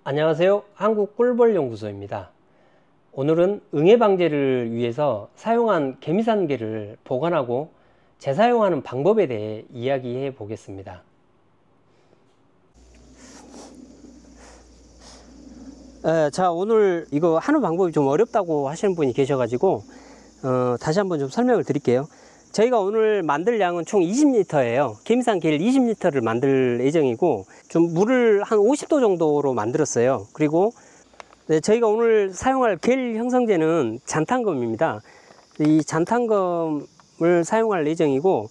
안녕하세요. 한국꿀벌연구소입니다. 오늘은 응애 방제를 위해서 사용한 개미산개를 보관하고 재사용하는 방법에 대해 이야기해 보겠습니다. 자, 오늘 이거 하는 방법이 좀 어렵다고 하시는 분이 계셔가지고 다시 한번 좀 설명을 드릴게요. 저희가 오늘 만들 양은 총 20리터예요. 개미산개를 20리터를 만들 예정이고, 좀 물을 한 50도 정도로 만들었어요. 그리고 저희가 오늘 사용할 겔 형성제는 잔탄검입니다. 이 잔탄검을 사용할 예정이고,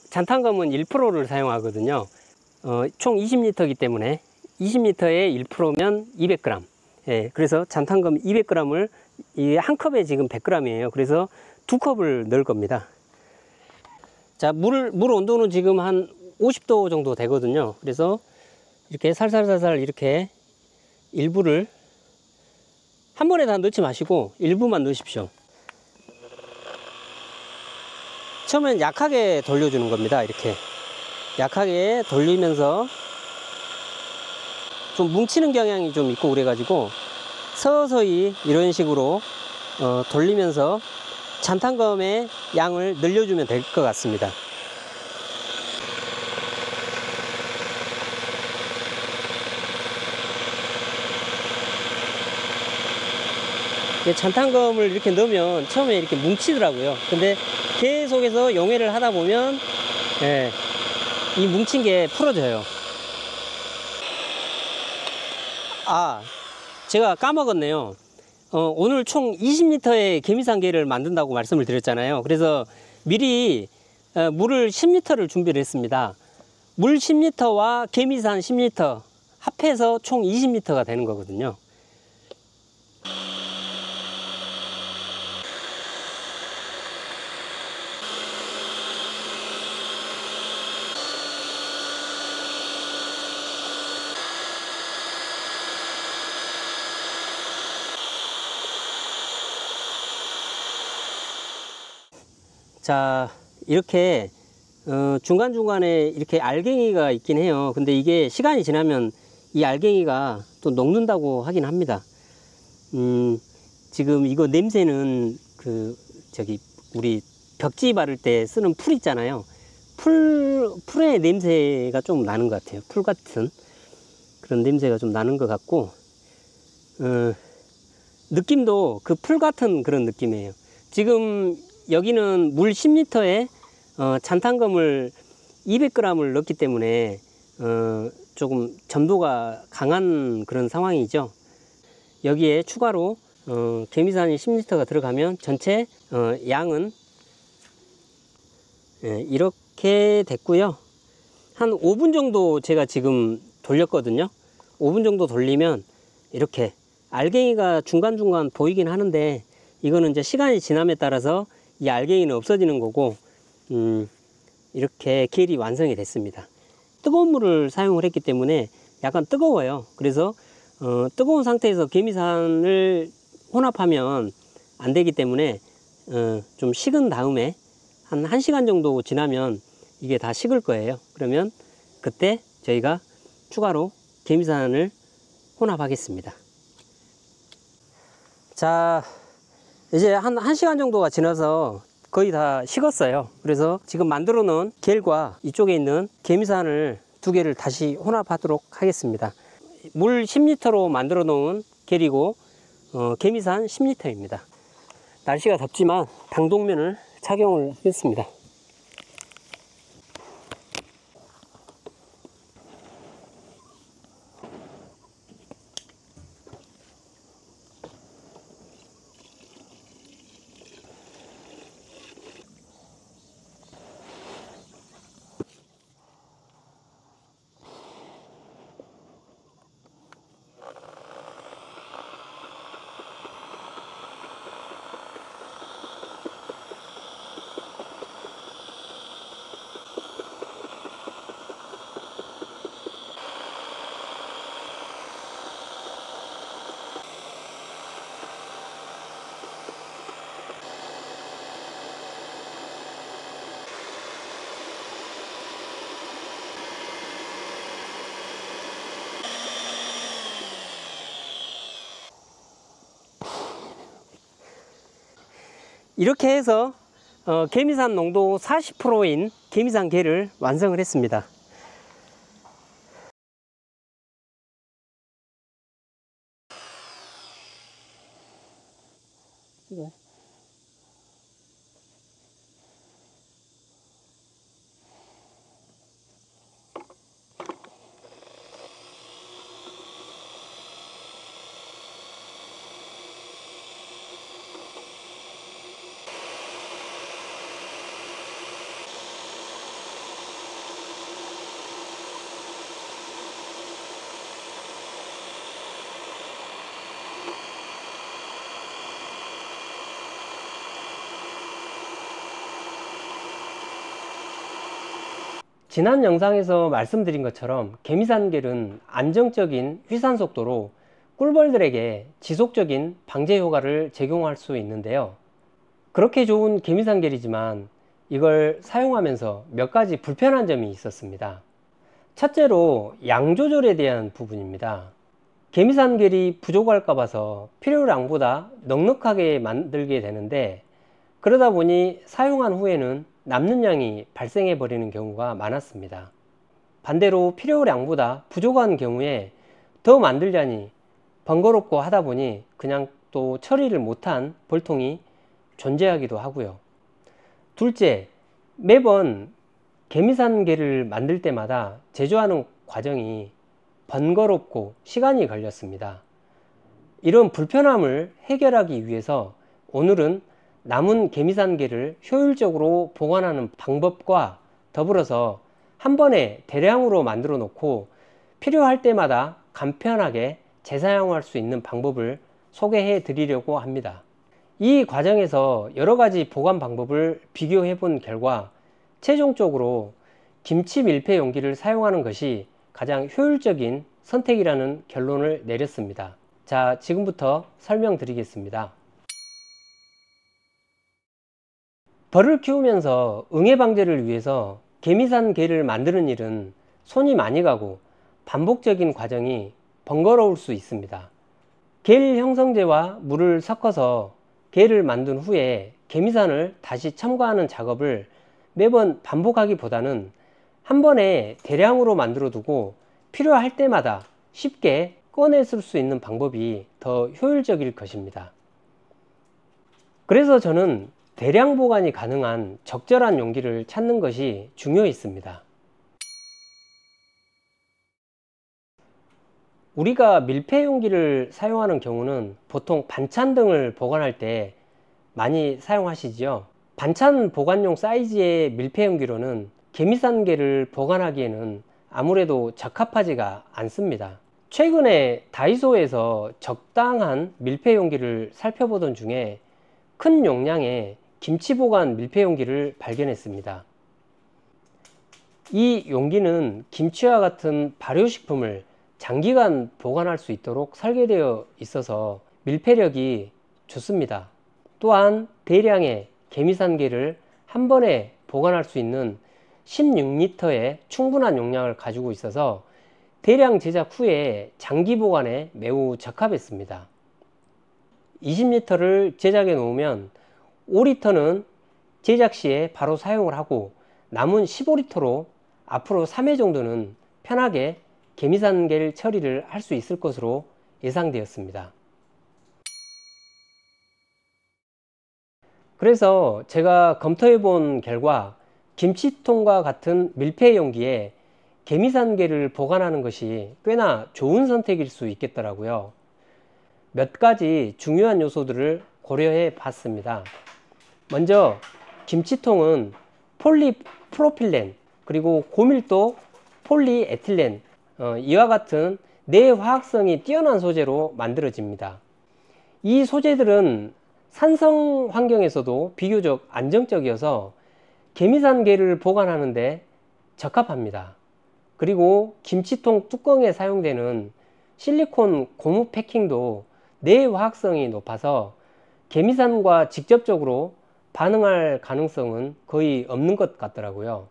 잔탄검은 1%를 사용하거든요. 총 20리터이기 때문에 20리터에 1%면 200g. 예, 그래서 잔탄검 200g을 이 한 컵에 지금 100g이에요. 그래서 2컵을 넣을 겁니다. 자, 물 온도는 지금 한 50도 정도 되거든요. 그래서 이렇게 살살살살 이렇게 일부를 한 번에 다 넣지 마시고 일부만 넣으십시오. 처음엔 약하게 돌려주는 겁니다. 이렇게 약하게 돌리면서 좀 뭉치는 경향이 좀 있고 그래가지고 서서히 이런 식으로 돌리면서 잔탄검의 양을 늘려주면 될 것 같습니다. 잔탄검을 이렇게 넣으면 처음에 이렇게 뭉치더라고요. 근데 계속해서 용해를 하다 보면 이 뭉친 게 풀어져요. 아, 제가 까먹었네요. 오늘 총 20리터의 개미산개를 만든다고 말씀을 드렸잖아요. 그래서 미리 물을 10리터를 준비를 했습니다. 물 10리터와 개미산 10리터 합해서 총 20리터가 되는 거거든요. 자, 이렇게 중간중간에 이렇게 알갱이가 있긴 해요. 근데 이게 시간이 지나면 이 알갱이가 또 녹는다고 하긴 합니다. 지금 이거 냄새는 우리 벽지 바를 때 쓰는 풀 있잖아요. 풀의 냄새가 좀 나는 것 같아요. 풀 같은 그런 냄새가 좀 나는 것 같고, 느낌도 그 풀 같은 그런 느낌이에요. 지금 여기는 물 10리터에 잔탄검을 200g을 넣기 때문에 조금 점도가 강한 그런 상황이죠. 여기에 추가로 개미산이 10리터가 들어가면 전체 양은 이렇게 됐고요. 한 5분 정도 제가 지금 돌렸거든요. 5분 정도 돌리면 이렇게 알갱이가 중간중간 보이긴 하는데, 이거는 이제 시간이 지남에 따라서 이 알갱이는 없어지는 거고, 이렇게 겔이 완성이 됐습니다. 뜨거운 물을 사용을 했기 때문에 약간 뜨거워요. 그래서 뜨거운 상태에서 개미산을 혼합하면 안 되기 때문에 좀 식은 다음에 한 1시간 정도 지나면 이게 다 식을 거예요. 그러면 그때 저희가 추가로 개미산을 혼합하겠습니다. 자, 이제 한 1시간 정도가 지나서 거의 다 식었어요. 그래서 지금 만들어 놓은 겔과 이쪽에 있는 개미산을 두 개를 다시 혼합하도록 하겠습니다. 물 10리터로 만들어 놓은 겔이고 개미산 10리터입니다. 날씨가 덥지만 방독면을 착용을 하겠습니다. 이렇게 해서 개미산 농도 40%인 개미산 개를 완성을 했습니다. 지난 영상에서 말씀드린 것처럼 개미산겔은 안정적인 휘산 속도로 꿀벌들에게 지속적인 방제 효과를 제공할 수 있는데요. 그렇게 좋은 개미산겔이지만 이걸 사용하면서 몇 가지 불편한 점이 있었습니다. 첫째로 양 조절에 대한 부분입니다. 개미산겔이 부족할까 봐서 필요량보다 넉넉하게 만들게 되는데, 그러다 보니 사용한 후에는 남는 양이 발생해 버리는 경우가 많았습니다. 반대로 필요량보다 부족한 경우에 더 만들자니 번거롭고 하다 보니 그냥 또 처리를 못한 벌통이 존재하기도 하고요. 둘째, 매번 개미산겔을 만들 때마다 제조하는 과정이 번거롭고 시간이 걸렸습니다. 이런 불편함을 해결하기 위해서 오늘은 남은 개미산겔을 효율적으로 보관하는 방법과 더불어서 한 번에 대량으로 만들어 놓고 필요할 때마다 간편하게 재사용할 수 있는 방법을 소개해 드리려고 합니다. 이 과정에서 여러 가지 보관 방법을 비교해 본 결과 최종적으로 김치 밀폐 용기를 사용하는 것이 가장 효율적인 선택이라는 결론을 내렸습니다. 자, 지금부터 설명드리겠습니다. 벌을 키우면서 응애 방제를 위해서 개미산겔을 만드는 일은 손이 많이 가고 반복적인 과정이 번거로울 수 있습니다. 겔 형성제와 물을 섞어서 겔을 만든 후에 개미산을 다시 첨가하는 작업을 매번 반복하기보다는 한 번에 대량으로 만들어 두고 필요할 때마다 쉽게 꺼내 쓸 수 있는 방법이 더 효율적일 것입니다. 그래서 저는 대량 보관이 가능한 적절한 용기를 찾는 것이 중요했습니다. 우리가 밀폐 용기를 사용하는 경우는 보통 반찬 등을 보관할 때 많이 사용하시죠. 반찬 보관용 사이즈의 밀폐 용기로는 개미산겔을 보관하기에는 아무래도 적합하지가 않습니다. 최근에 다이소에서 적당한 밀폐 용기를 살펴보던 중에 큰 용량의 김치 보관 밀폐 용기를 발견했습니다. 이 용기는 김치와 같은 발효식품을 장기간 보관할 수 있도록 설계되어 있어서 밀폐력이 좋습니다. 또한 대량의 개미산겔을 한 번에 보관할 수 있는 16리터의 충분한 용량을 가지고 있어서 대량 제작 후에 장기 보관에 매우 적합했습니다. 20리터를 제작해 놓으면 5리터는 제작 시에 바로 사용을 하고 남은 15리터로 앞으로 3회 정도는 편하게 개미산겔 처리를 할 수 있을 것으로 예상되었습니다. 그래서 제가 검토해 본 결과 김치통과 같은 밀폐 용기에 개미산겔을 보관하는 것이 꽤나 좋은 선택일 수 있겠더라고요. 몇 가지 중요한 요소들을 고려해 봤습니다. 먼저 김치통은 폴리프로필렌 그리고 고밀도 폴리에틸렌 이와 같은 내화학성이 뛰어난 소재로 만들어집니다. 이 소재들은 산성 환경에서도 비교적 안정적이어서 개미산겔을 보관하는 데 적합합니다. 그리고 김치통 뚜껑에 사용되는 실리콘 고무 패킹도 내화학성이 높아서 개미산과 직접적으로 반응할 가능성은 거의 없는 것 같더라고요.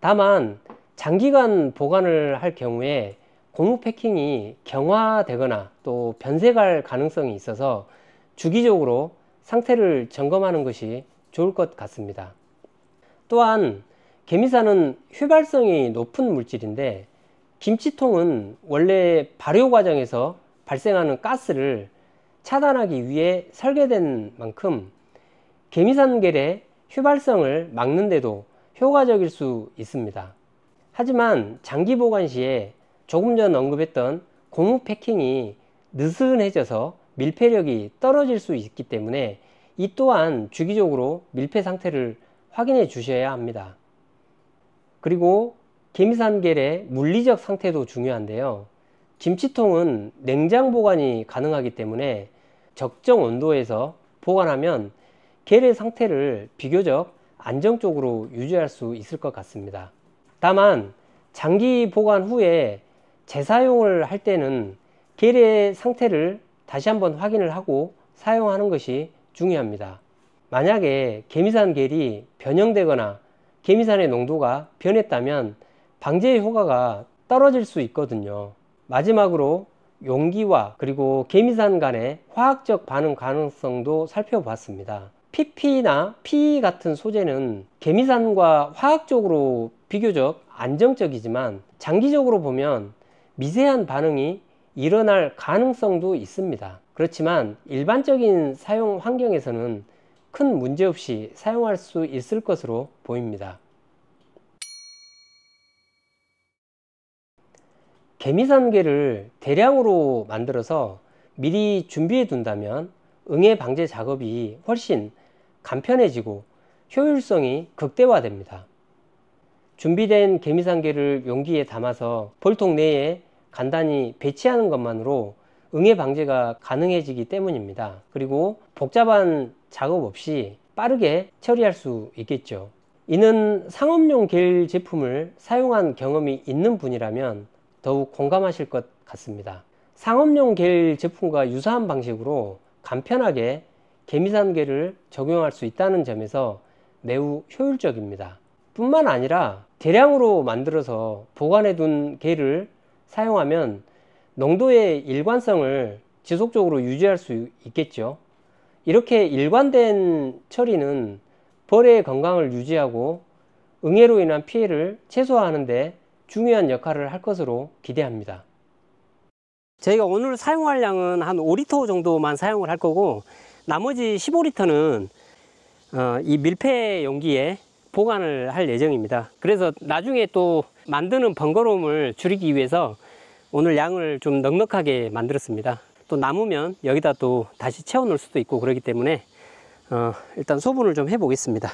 다만 장기간 보관을 할 경우에 고무 패킹이 경화되거나 또 변색할 가능성이 있어서 주기적으로 상태를 점검하는 것이 좋을 것 같습니다. 또한 개미산은 휘발성이 높은 물질인데 김치통은 원래 발효 과정에서 발생하는 가스를 차단하기 위해 설계된 만큼 개미산겔의 휘발성을 막는데도 효과적일 수 있습니다. 하지만 장기 보관 시에 조금 전 언급했던 고무 패킹이 느슨해져서 밀폐력이 떨어질 수 있기 때문에 이 또한 주기적으로 밀폐 상태를 확인해 주셔야 합니다. 그리고 개미산겔의 물리적 상태도 중요한데요. 김치통은 냉장 보관이 가능하기 때문에 적정 온도에서 보관하면 겔의 상태를 비교적 안정적으로 유지할 수 있을 것 같습니다. 다만 장기 보관 후에 재사용을 할 때는 겔의 상태를 다시 한번 확인을 하고 사용하는 것이 중요합니다. 만약에 개미산겔이 변형되거나 개미산의 농도가 변했다면 방제 효과가 떨어질 수 있거든요. 마지막으로 용기와 그리고 개미산 간의 화학적 반응 가능성도 살펴봤습니다. PP나 PE 같은 소재는 개미산과 화학적으로 비교적 안정적이지만 장기적으로 보면 미세한 반응이 일어날 가능성도 있습니다. 그렇지만 일반적인 사용 환경에서는 큰 문제 없이 사용할 수 있을 것으로 보입니다. 개미산겔을 대량으로 만들어서 미리 준비해 둔다면 응애 방제 작업이 훨씬 간편해지고 효율성이 극대화됩니다. 준비된 개미산겔을 용기에 담아서 볼통 내에 간단히 배치하는 것만으로 응애 방제가 가능해지기 때문입니다. 그리고 복잡한 작업 없이 빠르게 처리할 수 있겠죠. 이는 상업용 겔 제품을 사용한 경험이 있는 분이라면 더욱 공감하실 것 같습니다. 상업용 겔 제품과 유사한 방식으로 간편하게 개미산겔을 적용할 수 있다는 점에서 매우 효율적입니다. 뿐만 아니라 대량으로 만들어서 보관해 둔 겔을 사용하면 농도의 일관성을 지속적으로 유지할 수 있겠죠. 이렇게 일관된 처리는 벌의 건강을 유지하고 응애로 인한 피해를 최소화하는 데 중요한 역할을 할 것으로 기대합니다. 저희가 오늘 사용할 양은 한 5리터 정도만 사용을 할 거고 나머지 15리터는 이 밀폐 용기에 보관을 할 예정입니다. 그래서 나중에 또 만드는 번거로움을 줄이기 위해서 오늘 양을 좀 넉넉하게 만들었습니다. 또 남으면 여기다 또 다시 채워 놓을 수도 있고 그렇기 때문에 일단 소분을 좀 해 보겠습니다.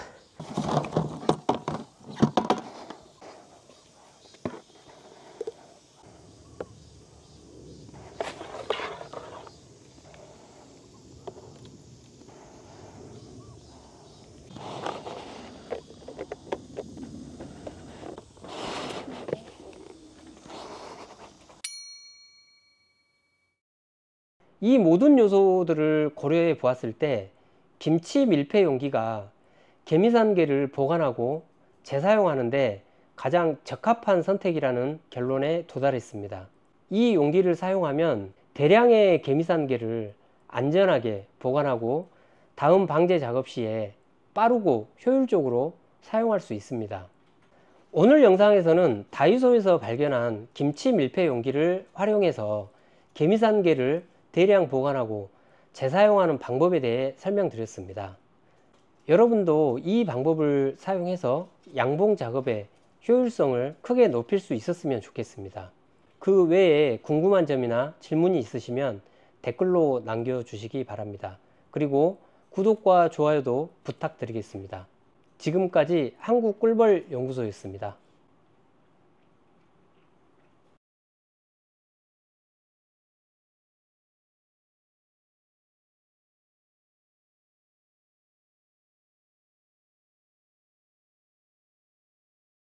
이 모든 요소들을 고려해 보았을 때 김치 밀폐 용기가 개미산겔을 보관하고 재사용하는데 가장 적합한 선택이라는 결론에 도달했습니다. 이 용기를 사용하면 대량의 개미산겔을 안전하게 보관하고 다음 방제 작업 시에 빠르고 효율적으로 사용할 수 있습니다. 오늘 영상에서는 다이소에서 발견한 김치 밀폐 용기를 활용해서 개미산겔을 대량 보관하고 재사용하는 방법에 대해 설명드렸습니다. 여러분도 이 방법을 사용해서 양봉 작업의 효율성을 크게 높일 수 있었으면 좋겠습니다. 그 외에 궁금한 점이나 질문이 있으시면 댓글로 남겨주시기 바랍니다. 그리고 구독과 좋아요도 부탁드리겠습니다. 지금까지 한국꿀벌연구소였습니다.